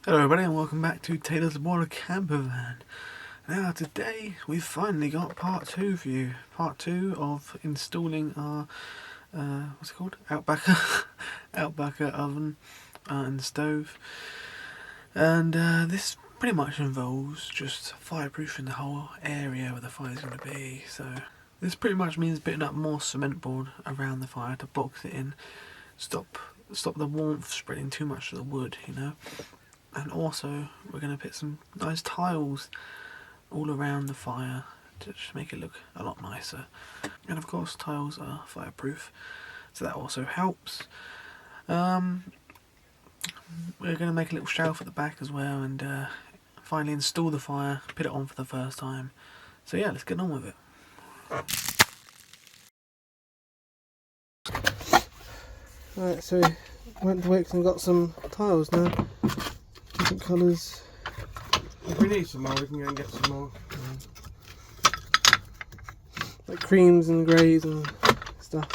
Hello everybody and welcome back to Taylor's Water Campervan. Now today we've finally got part 2 for you. Part 2 of installing our, what's it called? Outbacker oven and stove. And this pretty much involves just fireproofing the whole area where the fire's going to be. So this pretty much means putting up more cement board around the fire to box it in. Stop the warmth spreading too much to the wood, you know. And also we're going to put some nice tiles all around the fire to just make it look a lot nicer. And of course tiles are fireproof, so that also helps. We're going to make a little shelf at the back as well and finally install the fire, put it on for the first time. So yeah, let's get on with it. Right, so we went to Wicks and got some tiles now. Different colours. If we need some more, we can go and get some more. Like creams and greys and stuff.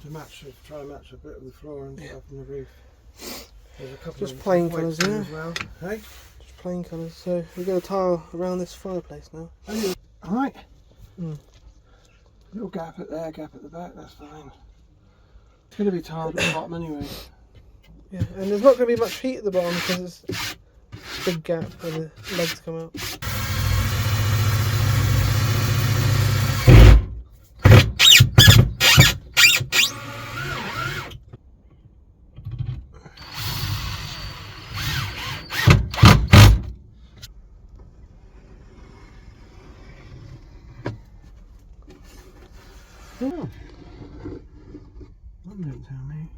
To match, try and match a bit of the floor and stuff and the roof. There's a couple just plain colours, yeah. As well. Hey? Just plain colours. So we've got a tile around this fireplace now. Alright. Little gap at there, gap at the back, that's fine. It's going to be tiled at the bottom anyway. Yeah, and there's not going to be much heat at the bottom because it's a big gap where the legs come out. Oh. That didn't tell me.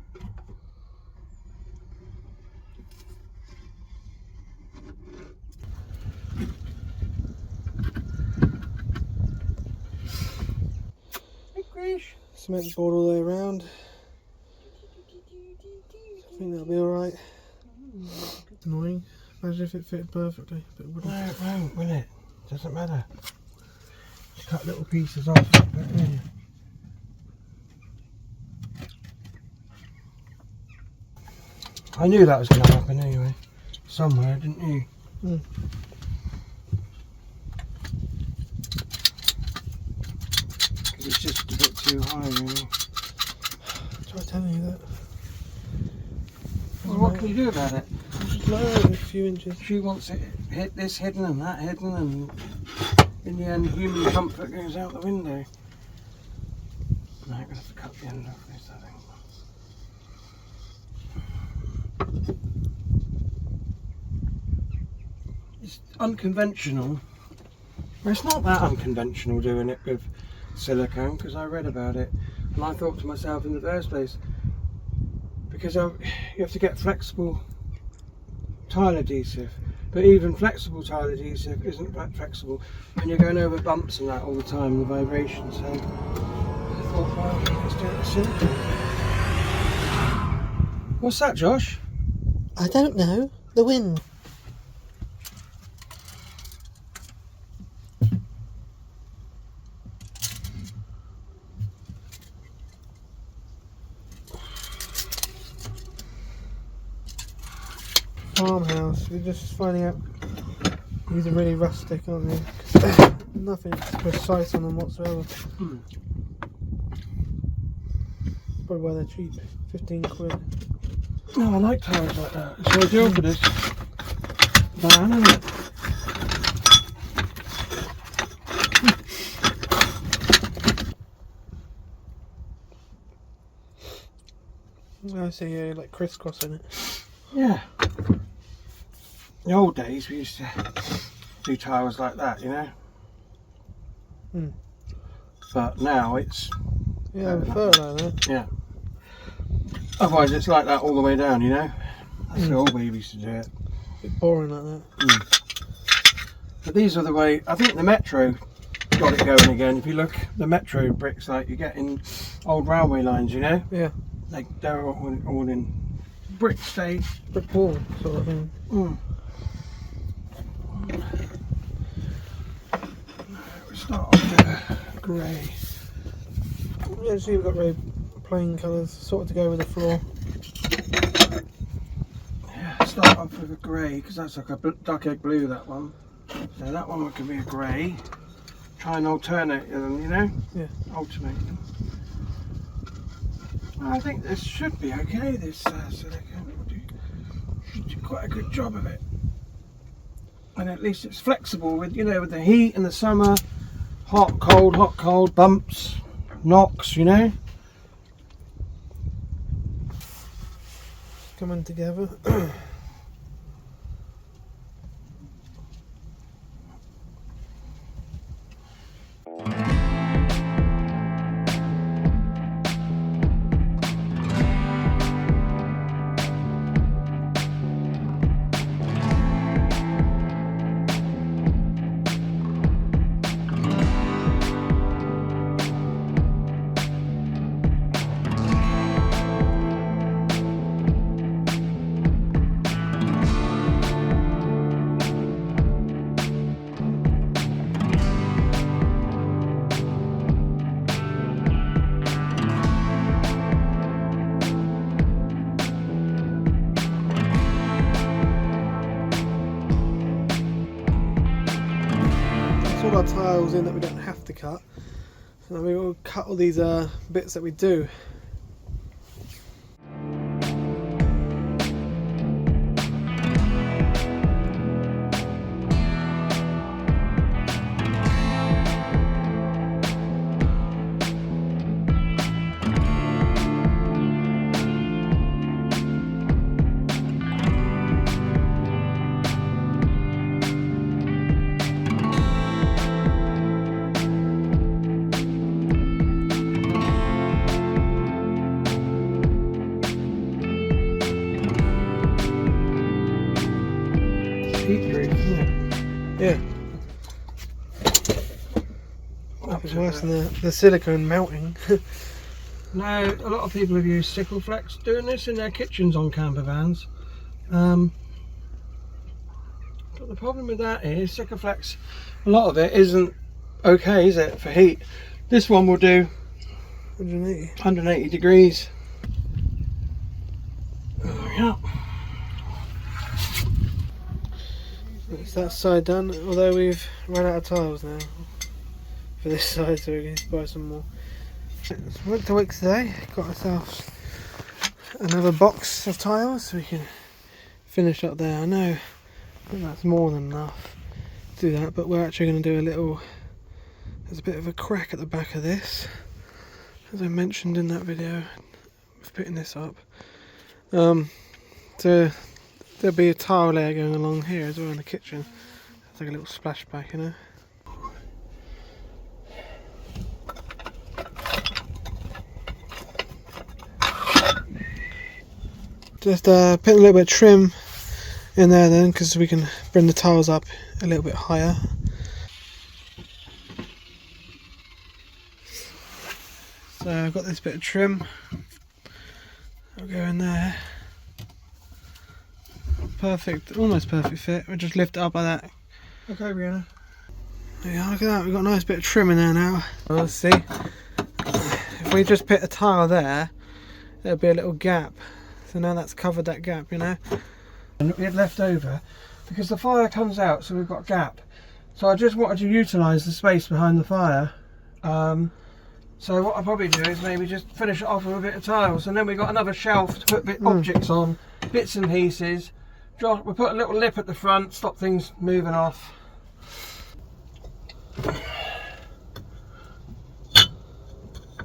Cement board all the way around. I think that'll be alright. Annoying. Imagine if it fit perfectly. But it wouldn't. No, it won't, will it? Doesn't matter. Just cut little pieces off. I knew that was going to happen anyway. Somewhere, didn't you? It's just a bit too high, really. Try telling you that. Well, what can you do about it? Just lower it a few inches. She wants it hit this hidden and that hidden, and in the end, human comfort goes out the window. No, I'm going to have to cut the end off this, I think. It's unconventional. Well, it's not that unconventional doing it with silicone, because I read about it and I thought to myself in the first place, because you have to get flexible tile adhesive, but even flexible tile adhesive isn't that flexible when you're going over bumps and that all the time, the vibration. So I thought, well, let's do it with silicone. What's that, Josh? I don't know. The wind. Farmhouse, we're just finding out these are really rustic, aren't they? Nothing precise on them whatsoever. Probably why they're cheap, 15 quid. Oh, I like tiles like that. It's ideal for this van, isn't it? I see, like crisscrossing it. Yeah. In the old days we used to do tiles like that, you know. But now it's yeah, I prefer it like that. Yeah. Otherwise it's like that all the way down, you know. That's the old way we used to do it. A bit boring like that. But these are the way. I think the Metro got it going again. If you look, the Metro bricks like you get in old railway lines, you know. Yeah. Like they're all in brick state. Brick wall sort of thing. We start off with grey. Yeah, so you've got very plain colours, sort of to go with the floor. Yeah, start off with a grey, because that's like a duck egg blue, that one. So that one could be a grey. Try and alternate them, you know? Yeah. Alternate them. Well, I think this should be okay, this silicone. Should do quite a good job of it. And at least it's flexible with, you know, with the heat in the summer, hot, cold, bumps, knocks, you know? Coming together. All our tiles in that we don't have to cut, so we will cut all these bits that we do. Heat proof, isn't it? Yeah. That was worse than the silicone melting. Now, a lot of people have used Sikkelflex doing this in their kitchens on campervans. But the problem with that is Sikkelflex, a lot of it isn't okay, is it, for heat? This one will do 180 degrees. There we go. It's that side done, although we've run out of tiles now for this side, so we can buy some more. Went to Wicks today, got ourselves another box of tiles so we can finish up there. I know that's more than enough to do that, but we're actually going to do a little, there's a bit of a crack at the back of this, as I mentioned in that video of putting this up. So there'll be a tile layer going along here as well in the kitchen. It's like a little splashback, you know. Just put a little bit of trim in there then, because we can bring the tiles up a little bit higher. So I've got this bit of trim. I'll go in there. Perfect, almost perfect fit. We'll just lift it up like that. Okay, Rihanna. Yeah, look at that, we've got a nice bit of trim in there now. Well, let's see. If we just put a tile there, there'll be a little gap. So now that's covered that gap, you know. And we had left over because the fire comes out, so we've got a gap. So I just wanted to utilise the space behind the fire. So what I'll probably do is maybe just finish it off with a bit of tiles, and then we've got another shelf to put objects on, bits and pieces. We'll put a little lip at the front, stop things moving off.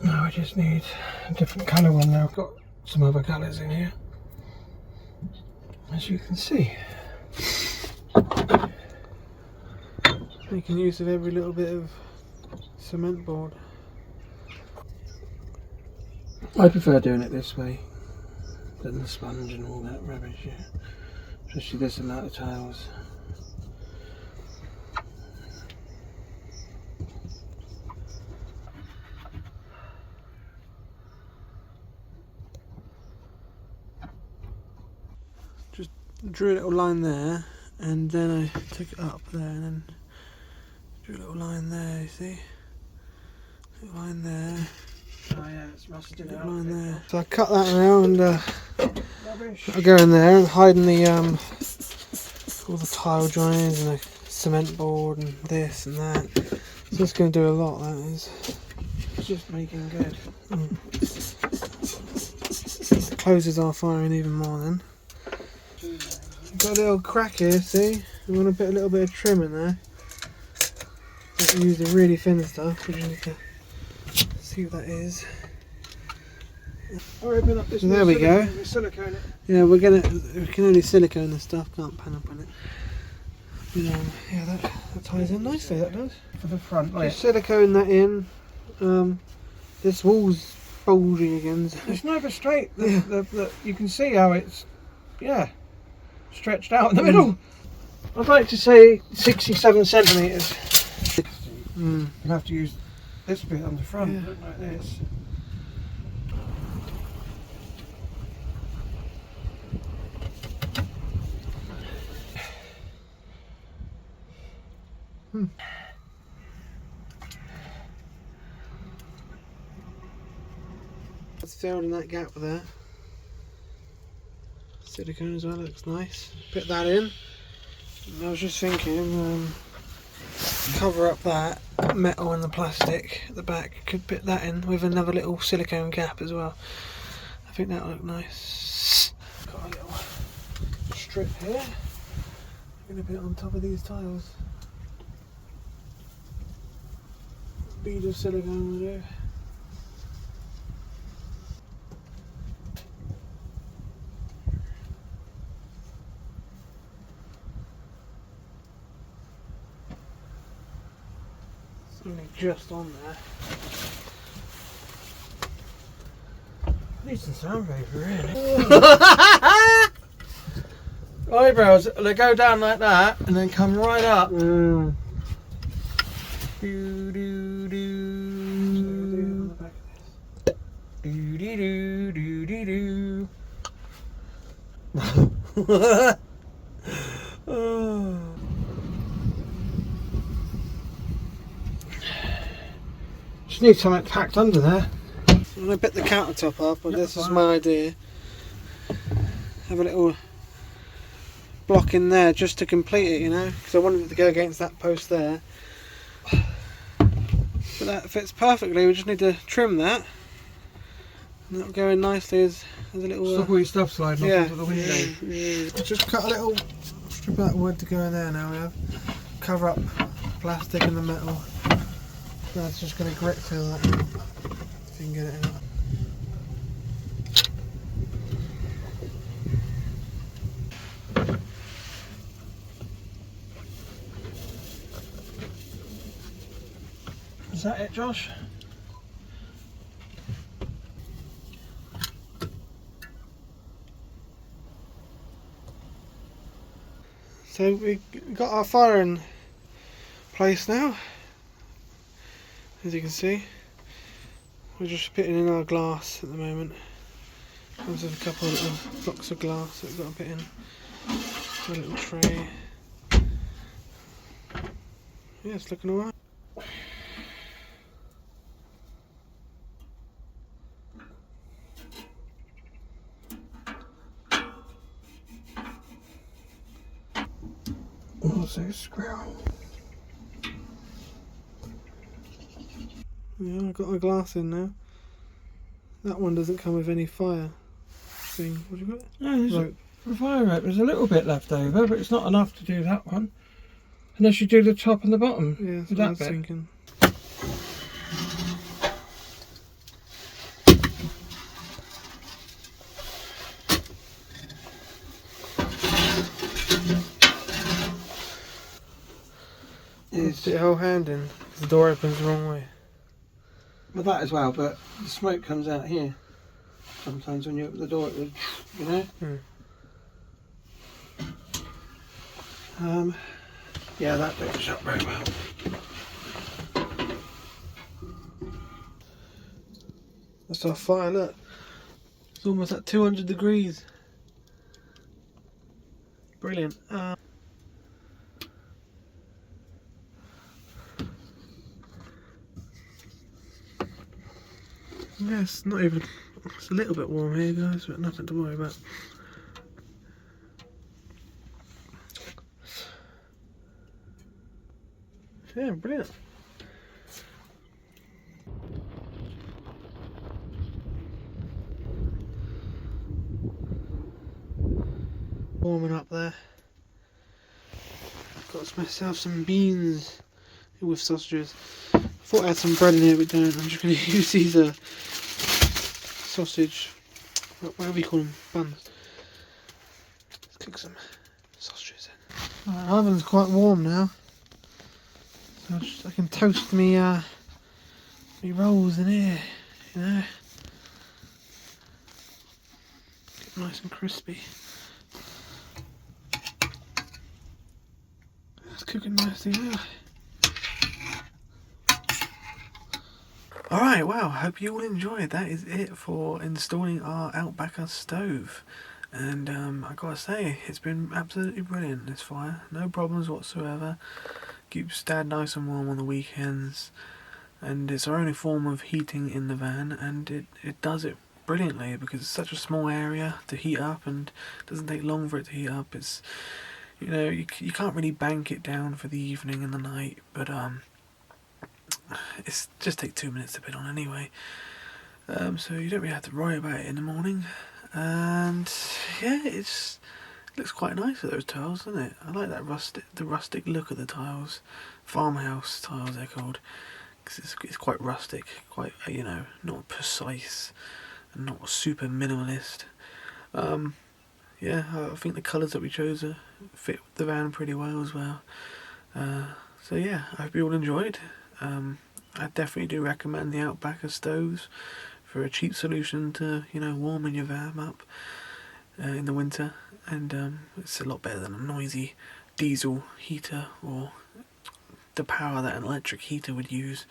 Now I just need a different colour one now. I've got some other colours in here, as you can see. Making use of every little bit of cement board. I prefer doing it this way than the sponge and all that rubbish, yeah. Especially this amount of tiles. Just drew a little line there, and then I took it up there, and then drew a little line there, you see? Little line there. Oh yeah, it's rusted out. line there. So I cut that now and Rubbish. I'll go in there and hide in the all the tile joints and the cement board and this and that. So it's going to do a lot, that is. It's just making good. It closes our firing even more then. Got a little crack here, see? We want to put a little bit of trim in there. Don't use the really thin stuff, we just need to see what that is. I'll open up this. There we go. Silicone it. Yeah, we can only silicone this stuff, can't pan up on it. Yeah, that ties in nicely, that does. For the front, Just silicone that in. This wall's bulging again. So. It's never straight. You can see how it's, stretched out in the middle. I'd like to say 67 centimetres. You'll have to use this bit on the front, look like this. It's filled in that gap there. Silicone as well, looks nice. Put that in. And I was just thinking, cover up that metal and the plastic at the back. Could put that in with another little silicone gap as well. I think that'll look nice. Got a little strip here. I'm going to put it on top of these tiles. Bead of silicone will do. It's only just on there. Decent sandpaper, really. Eyebrows, they go down like that and then come right up. Do do do. Do do do do do. Oh. Just need something packed under there. I'm going to bit the countertop up, but this is my idea. Have a little block in there just to complete it, you know, because I wanted it to go against that post there. But that fits perfectly, we just need to trim that. And that'll go in nicely as a little... Stop all your stuff sliding off into the window. Just cut a little strip of that wood to go in there now, we have. Cover up plastic and the metal. That's just going to grit fill that in, if you can get it out. Is that it, Josh? So we got our fire in place now. As you can see, we're just putting in our glass at the moment. Comes with a couple of little blocks of glass that we've got to put in a little tray. Yeah, it's looking alright. Also screw. Yeah, I've got my glass in now. That one doesn't come with any fire thing. What do you got? No, there's Rope. a fire rope. There's a little bit left over, but it's not enough to do that one. Unless you do the top and the bottom. Yeah, that's with what I that was bit. thinking. Put your whole hand in, 'cause the door opens the wrong way. With that as well, but the smoke comes out here. Sometimes when you open the door, it would, you know. Yeah, that bit's shut very well. That's our fire, look. It's almost at 200 degrees. Brilliant. Yeah, it's not even, it's a little bit warm here guys, but nothing to worry about. Yeah, brilliant. Warming up there. Got myself some beans with sausages. I thought I had some bread in here, but don't. I'm just going to use these sausage, whatever you call them, buns. Let's cook some sausages in. Right, the oven's quite warm now, so I can toast me rolls in here, you know. Get nice and crispy. It's cooking nicely now. Alright, well, hope you all enjoyed. That is it for installing our Outbacker stove. And I gotta say, it's been absolutely brilliant, this fire. No problems whatsoever. Keeps Dad nice and warm on the weekends. And it's our only form of heating in the van, and it does it brilliantly because it's such a small area to heat up, and it doesn't take long for it to heat up. It's, you know, you can't really bank it down for the evening and the night, but it's just take 2 minutes to put on anyway. So you don't really have to worry about it in the morning. And yeah, it looks quite nice with those tiles, doesn't it? I like that rustic look of the tiles. Farmhouse tiles they're called, because it's quite rustic, quite, you know, not precise and not super minimalist. Yeah, I think the colours that we chose fit the van pretty well as well. So yeah, I hope you all enjoyed. I definitely do recommend the Outbacker stoves for a cheap solution to, you know, warming your van up in the winter, and it's a lot better than a noisy diesel heater or the power that an electric heater would use.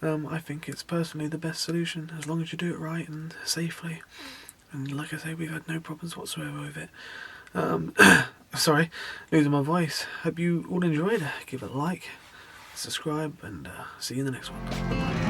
I think it's personally the best solution as long as you do it right and safely. And like I say, we've had no problems whatsoever with it. Sorry, losing my voice. Hope you all enjoyed. Give it a like, subscribe, and see you in the next one. Bye.